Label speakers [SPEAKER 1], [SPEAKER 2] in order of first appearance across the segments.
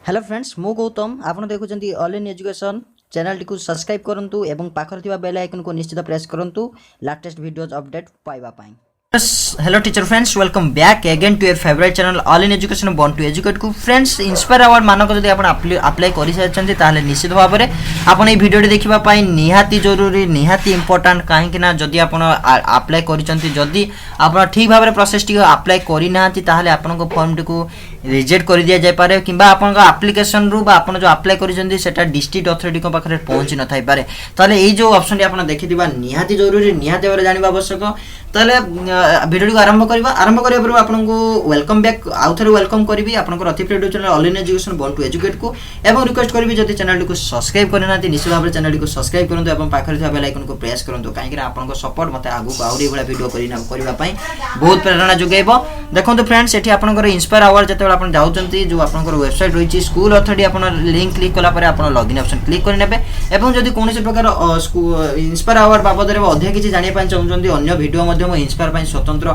[SPEAKER 1] Hello friends मु गौतम आपन देखुछंती ऑल इन एजुकेशन चैनल टी को सब्सक्राइब करंतु एवं पाखर थिबा बेल आइकन को निश्चित प्रेस करंतु लेटेस्ट वीडियोस अपडेट पाइबा पाई। Hello teacher friends welcome back again to your favourite channel all in education born to educate को फ्रेंड्स इंस्पायर अवार्ड मानक जदि आपण अप्लाई करि सारछंती ताले निश्चित भाव में आपण ए वीडियो देखिबा पाई निहाती जरूरी निहाती इंपोर्टेंट काहे कि ना जदि आपण अप्लाई करिसंती जदि आपण ठीक भाव में प्रोसेस टी अप्लाई करि नाहंती ताले आपण को फॉर्म टी को रिजेक्ट कर दिया जाय पारे किबा आपण का एप्लीकेशन रु बा आपण जो अप्लाई करिसंती सेटा डिस्ट्रिक्ट अथॉरिटी को पाखरे पहुंची न थाई पारे ताले ए जो ऑप्शन टी आपण देखिदिबा निहाती जरूरी निहाती भाव जानिबा आवश्यक ताले वीडियो को आरंभ करिया पर आपन को वेलकम बैक आउथरे वेलकम करबी आपन को अति प्रिय channel all in education born to educate को एवं रिक्वेस्ट करबी जदि चैनल को सब्सक्राइब करना निश्चित भाव चैनल को सब्सक्राइब करंतु एवं पाखरे था बेल आइकन को प्रेस करंतु काहे कि आपन को सपोर्ट मते आगु आउरी बडा वीडियो करबा पई बहुत प्रेरणा जोगेबो। देखंतु फ्रेंड्स एठी आपन को इंस्पायर अवार्ड जते आपन जाउचंती जो आपन को वेबसाइट रहिछि स्कूल अथॉरिटी आपन लिंक क्लिक कला पर आपन लॉगिन ऑप्शन क्लिक कर नेबे एवं जदि कोनोसी प्रकार इंस्पायर अवार्ड बाबद रे अधिक किछि जानिया पय चाहउचंती अन्य वीडियो मध्ये म इंस्पायर पय स्वतंत्र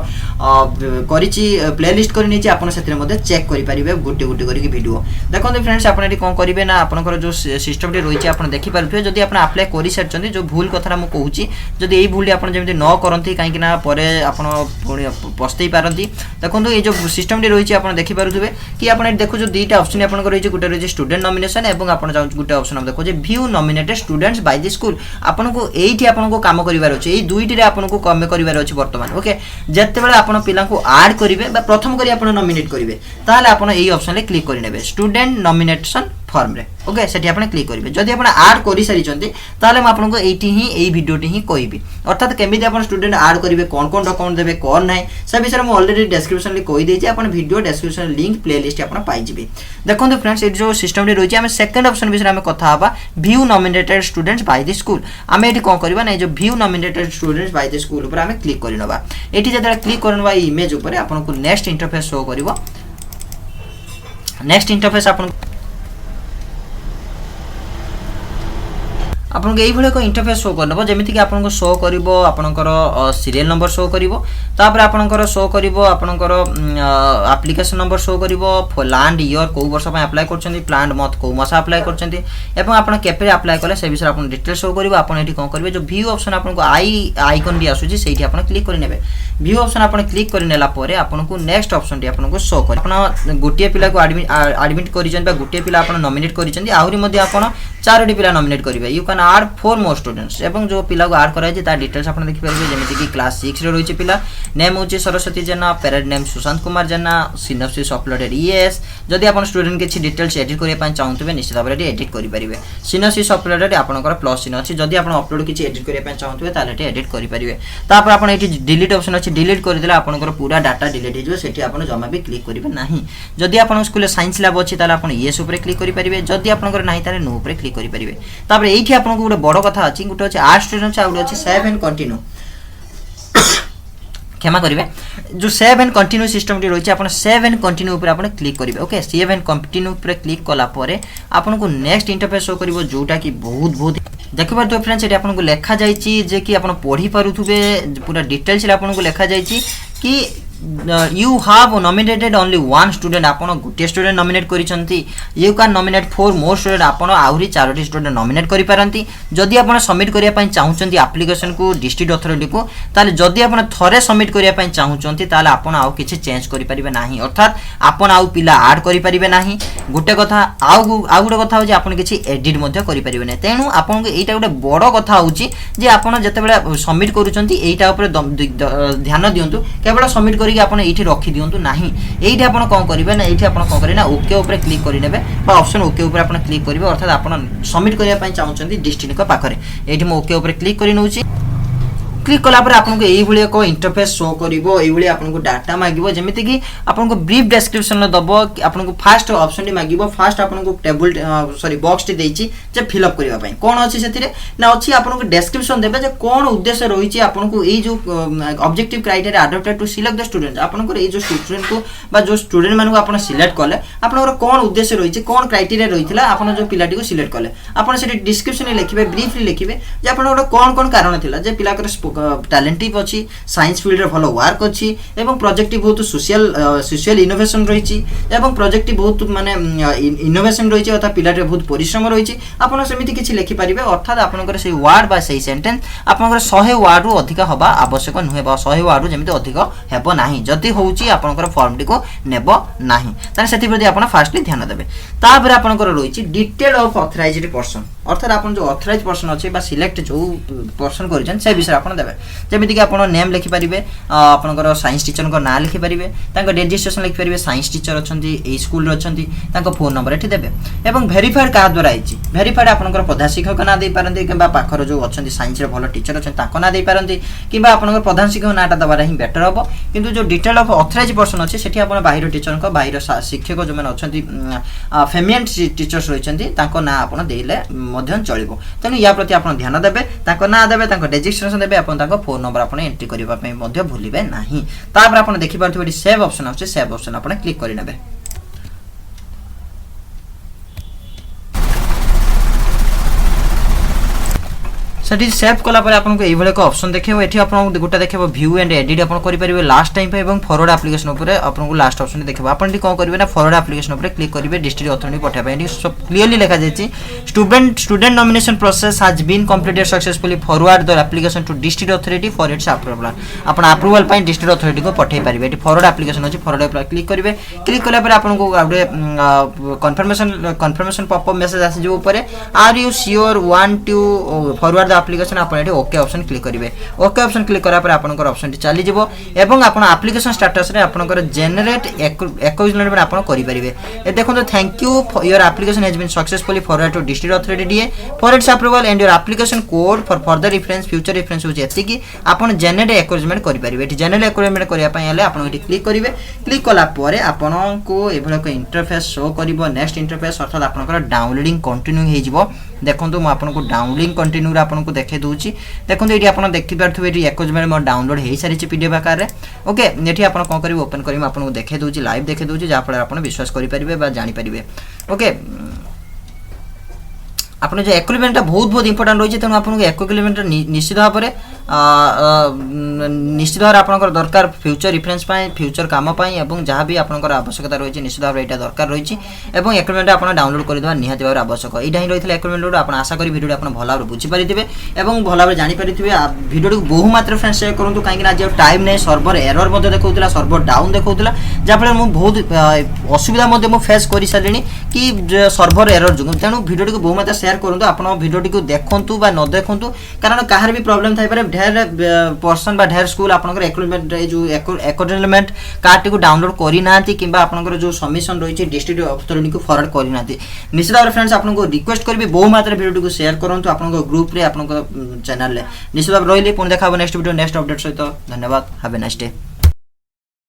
[SPEAKER 1] करिछि प्लेलिस्ट करि नेछि आपन सेतिर मध्ये चेक करि परिबे गुटी गुटी करि वीडियो। देखंतु फ्रेंड्स आपन एठी कोन करिवे ना आपन को जो सिस्टम रे रहिछि आपन देखि पारुथबे जदि आपन अप्लाई करि सरचंती जो भूल कथा म कहूछि जदि एई भूल आपन जेमिति न करंती काहे कि ना परे आपन पस्तेई पारंती। देखंतु ए जो सिस्टम रे रहिछि आपन देखि पारुथबे कि आपन एठी देखु जो दुईटा ऑप्शन आपन को रहिछि गुटे रहिछि स्टूडेंट नॉमिनेशन एवं आपन जाउ गुटे ऑप्शन हम देखो जे view nominated students by the school आपन को एठी आपन को काम करिवार अछि एई दुईटी रे आपन को काम करिवार अछि वर्तमान ओके जत्ते बेला आपन पिला को ऐड करिवे बा प्रथम करी आपन नॉमिनेट करिवे ताले आपन एई ऑप्शन ले क्लिक करि नेबे स्टूडेंट नॉमिनेशन फॉर्म रे ओके सेठी आपन क्लिक करिवे जदि आपन ऐड करि सारि चंती ताले म आपन को एठी ही एई वीडियो टी ही कहबी अर्थात केमिति आपन स्टूडेंट ऐड करिवे कोन कोन डॉक्यूमेंट देबे कोन नै से विषय में ऑलरेडी डिस्क्रिप्शन ले कहि देछि आपन वीडियो डिस्क्रिप्शन लिंक प्लेलिस्ट आपन पाइ जिबे। देखंतु फ्रेंड्स ए जो सिस्टम रे रहिछि हम सेकंड ऑप्शन विषय में कथा हबा view nominated students by the school हम एठी कोन करबा नै जो view nominated students by the school ऊपर हम क्लिक करिनबा एठी जदि क्लिक करनबा इमेज ऊपर आपन को नेक्स्ट इंटरफेस शो करिवो नेक्स्ट इंटरफेस आपन आपन को एई भले को इंटरफेस शो करनबो जेमिति कि आपन को शो करिवो आपनकर सीरियल नंबर शो करिवो तापर आपनकर शो करिवो आपनकर एप्लीकेशन नंबर शो करिवो लैंड ईयर को वर्ष पे अप्लाई करछंती प्लान मंथ को मास अप्लाई करछंती एवं आपन केपे अप्लाई करले से विषय आपन डिटेल शो करिवो आपन एठी कोन करिवे जो व्यू ऑप्शन आपन को आइकन भी आसुची सेठी आपन क्लिक करि नेबे व्यू ऑप्शन आपन क्लिक करि नेला परे आपन को नेक्स्ट ऑप्शन टी आपन को शो कर आपन गोटिए पिला को एडमिट करिछन बा गोटिए पिला आपन नॉमिनेट करिछन आहुरी मध्ये आपन चारोटी पिला नॉमिनेट करिवे you can add 4 more students एवं जो पिला को ऐड कराई ता डिटेल्स आपन देखि परबे जेमिति कि क्लास 6 रे रहिछि पिला नेम होछि सरस्वती जेना पेरेंट नेम सुशांत कुमार जेना सिनॉप्सिस अपलोडेड ईएस जदि आपन स्टूडेंट के डिटेल्स एडिट करिया पय चाहउतबे निश्चित भाबरे एडिट करि परिबे सिनॉप्सिस अपलोडेड आपनकर प्लस चिन्ह अछि जदि आपन अपलोड किछि एडिट करिया पय चाहउतबे ताले एडिट करि परिबे तापर आपन एठी डिलीट ऑप्शन अछि डिलीट करि देला आपनकर पूरा डाटा डिलीट हिजो सेठी आपन जमा भी क्लिक करिबे नाही जदि आपन स्कूल साइंस लैब अछि ताले आपन यस ऊपर क्लिक करि परिबे जदि आपनकर नाही ताले नो ऊपर क्लिक करि परिबे तापर एठी आपन को बड़ कथा अछि गुटे अछि आर्ट स्टूडेंट्स आ गुटे अछि सेव एंड कंटिन्यू क्षमा करिवे जो सेव एंड कंटिन्यू सिस्टम टी रहिछि आपन सेव एंड कंटिन्यू ऊपर आपन क्लिक करिवे ओके सेव एंड कंटिन्यू ऊपर क्लिक कला परे आपन को नेक्स्ट इंटरफेस शो करिवो जोटा कि बहुत देखिबार तो फ्रेंड्स एटी आपन को लेखा जाईछि जे कि आपन पढी पारुथुबे पूरा डिटेल्स रे आपन को लेखा जाईछि कि you have nominated only one student आपन गुटे स्टूडेंट नॉमिनेट करिसंती you can nominate 4 more student आपन आहुरी चारोटी स्टूडेंट नॉमिनेट करि पारंती जदि आपन सबमिट करिया पय चाहुचंती एप्लीकेशन को डिस्ट्रिक्ट अथॉरिटी को ताले जदि आपन थरे सबमिट करिया पय चाहुचंती ताले आपन आउ किछि चेंज करि परिबे नाही अर्थात आपन आउ पिला ऐड करि परिबे नाही गुटे कथा आउ गुटे कथा हो जे आपन किछि एडिट मध्ये करि परिबे नै तेनु आपन को एटा गुटे बड़ कथा होउची जे आपन जते बेला सबमिट करूचंती एटा ऊपर ध्यान दियंतु केवल सबमिट करि आपन एठी रखि दियंतु नाही एठी आपन कोन करिवे ना एठी आपन कोन करि ना ओके ऊपर क्लिक करि नेबे बा ऑप्शन ओके ऊपर आपन क्लिक करिवे अर्थात आपन सबमिट करिया पय चाहउचंती डिस्ट्रिक्ट को पाखरे एठी म ओके ऊपर क्लिक करि नउची क्लिक कला पर आपन को एई भलिया को इंटरफेस शो करिवो एई भलिया आपन को डाटा मागिवो जेमिति कि आपन को ब्रीफ डिस्क्रिप्शन न दबो आपन को फर्स्ट ऑप्शन टी मागिवो फर्स्ट आपन को टेबल सॉरी बॉक्स टी देछि जे फिल अप करिवा पय कोन अछि सेतिरे ना अछि आपन को डिस्क्रिप्शन देबे जे कोन उद्देश्य रहिछि आपन को एई जो objective criteria adopted to select the student आपन को एई जो स्टूडेंट को बा जो स्टूडेंट मानु आपन सिलेक्ट करले आपन को कोन उद्देश्य रहिछि कोन क्राइटेरिया रहिथिला आपन जो पिलाटी को सिलेक्ट करले आपन सेति डिस्क्रिप्शन लिखिबे ब्रीफली लिखिबे जे आपन को कोन कोन कारण थिला जे पिला कर टैलेंटिव अच्छी साइंस फील्ड रे भलो वर्क अच्छी एवं प्रोजेक्ट बहुत सोशल इनोवेशन रही प्रोजेक्ट बहुत माने इनोवेशन रही अर्थात पिलाटे बहुत परिश्रम रही आपन सेमिति किछि लिखि परिबे अर्थात आपनकर से वर्ड बा से सेंटेंस आपनकर 100 वर्ड रु अधिक हबा आवश्यक नुहे बा 100 वर्ड रु जेमिति अधिक हेबो नाही जति होउची आपनकर फॉर्म टी को नेबो नाही ताने सेति प्रति आपन फास्टली ध्यान देबे तापर आपनकर रही डिटेल ऑफ ऑथराइज्ड पर्सन अर्थात आपन जो ऑथराइज्ड पर्सन अछि बा सिलेक्ट जो पर्सन करिजन से विषय आपन देबे जेमिति कि आपन नेम लिखि परिबे आपनकर साइंस टीचर को नाम लिखि परिबे तांको रजिस्ट्रेशन लिखि परिबे साइंस टीचर अछंती ए स्कूल रे अछंती तांको फोन नंबर एठी देबे एवं वेरीफाइड का द्वारा आइछि वेरीफाइड आपनकर प्रधान शिक्षक ना दे पारंती किबा पाखर जो अछंती साइंस रे भलो टीचर अछंती तांको ना दे पारंती किबा आपनकर प्रधान शिक्षक नाटा दबारा ही बेटर हबो किंतु जो डिटेल ऑफ ऑथराइज्ड पर्सन अछि सेठी आपन बाहिर टीचर को बाहिर शिक्षक जो माने अछंती फेमियन टीचर्स रहिछंती तांको ना आपन देले मध्यन चलिबो तने या प्रति आपन ध्यान देबे तांको ना देबे तांको रजिस्ट्रेशन देबे आपन तांको फोन नंबर आपन एंट्री करिबा पे मध्य भूलिबे नाही तापर आपन देखि पारथि सेव ऑप्शन अछि सेव ऑप्शन आपन क्लिक करि नेबे सेठी सेव कला पर आपन को एभले को ऑप्शन देखिबो एठी आपन गोटा देखिबो व्यू एंड एडिट आपन करि परिबे लास्ट टाइम पे एवं फॉरवर्ड एप्लीकेशन ऊपर आपन को लास्ट ऑप्शन देखिबो आपन टी कोन करिवे ना फॉरवर्ड एप्लीकेशन ऊपर क्लिक करिवे डिस्ट्रिक्ट अथॉरिटी पठा पे सब क्लियरली लिखा जायछि student nomination process has been completed successfully forward the application to district authority for its approval आपन अप्रूवल पई डिस्ट्रिक्ट अथॉरिटी को पठै परिबे एठी फॉरवर्ड एप्लीकेशन अछि फॉरवर्ड पर क्लिक करिवे क्लिक कला पर आपन को आउडे कंफर्मेशन पॉपअप मैसेज आसी जो ऊपर are you sure want to forward the application आपन एठी ओके ऑप्शन क्लिक करिवे ओके ऑप्शन क्लिक करा पर आपनकर ऑप्शन टी चली जिवो एवं आपन एप्लीकेशन स्टेटस रे आपनकर जनरेट एक्नॉलेजमेंट आपन करि परिवे ए देखो तो thank you for your application has been successfully forwarded to district authority DA for its approval and your application code for further reference future reference होचे एति कि आपन जनरेट एक्नॉलेजमेंट करि परिवे एठी जनरेट एक्नॉलेजमेंट करिया पय हले आपन एठी क्लिक करिवे क्लिक कला परे आपन को एभला को इंटरफेस शो करिवो नेक्स्ट इंटरफेस अर्थात आपनकर डाउनलोडिंग कंटिन्यू हे जिवो देखंतु म आपन को डाउनलोडिंग कंटिन्यू रे आपन को देखे दूची देखंतु एठी आपन देखि परथु एठी एक्नॉलेजमेंट म डाउनलोड हे सारी छि पीडीएफ आकार रे ओके एठी आपन कोन करिवो ओपन करिम आपन को देखे दूची लाइव देखे दूची जा फळे आपन विश्वास करि परिबे बा जानि परिबे ओके आपन जो एक्नॉलेजमेंट बहुत इंपोर्टेंट रही तेणु आपन को एक्नॉलेजमेंट निश्चित भाव में निश्चित भाव आपनकर दरकार फ्यूचर रेफरेंस पाई फ्यूचर काम पाई एवं जहाँ भी आपनकर आवश्यकता रही निश्चित भाव एटा दरकार रही एवं एक्नॉलेजमेंट आपन डाउनलोड कर देबा निहाती भाव आवश्यक एटा ही रही एक्नॉलेजमेंट आपन आशा करी वीडियो आपन भला बुझी परिथिबे एवं भला जानि परिथिबे वीडियो को बहु मात्रा फ्रेंड्स शेयर करंतु काहे ना जे टाइम नै सर्वर एरर मध्ये देखौतला सर्वर डाउन देखौतला जा फले मु बहुत असुविधा मध्ये मु फेस करि सालिनी कि सर्वर एरर जुगु तेणु वीडियो को बहु मात्रा शेयर करंतु आपन वीडियो को देखंतु बा न देखंतु कारण काहर भी प्रॉब्लम थाइ पारे ढेर पर्सन बा ढेर स्कूल आपनकर एक्नॉलेजमेंट जो एक्नॉलेजमेंट कार्ड को डाउनलोड करि नांती किबा आपनकर जो सबमिशन रही छि डिस्ट्रिक्ट अथॉरिटी को फॉरवर्ड करि नांती निश्चित भाव फ्रेंड्स आपनको रिक्वेस्ट करबी बहु मात्रा वीडियो को शेयर करंतु आपनको ग्रुप रे आपनको चैनल रे निश्चित भाव रहिली पुन देखाबो नेक्स्ट वीडियो नेक्स्ट अपडेट सहित धन्यवाद हैव ए नाइस डे।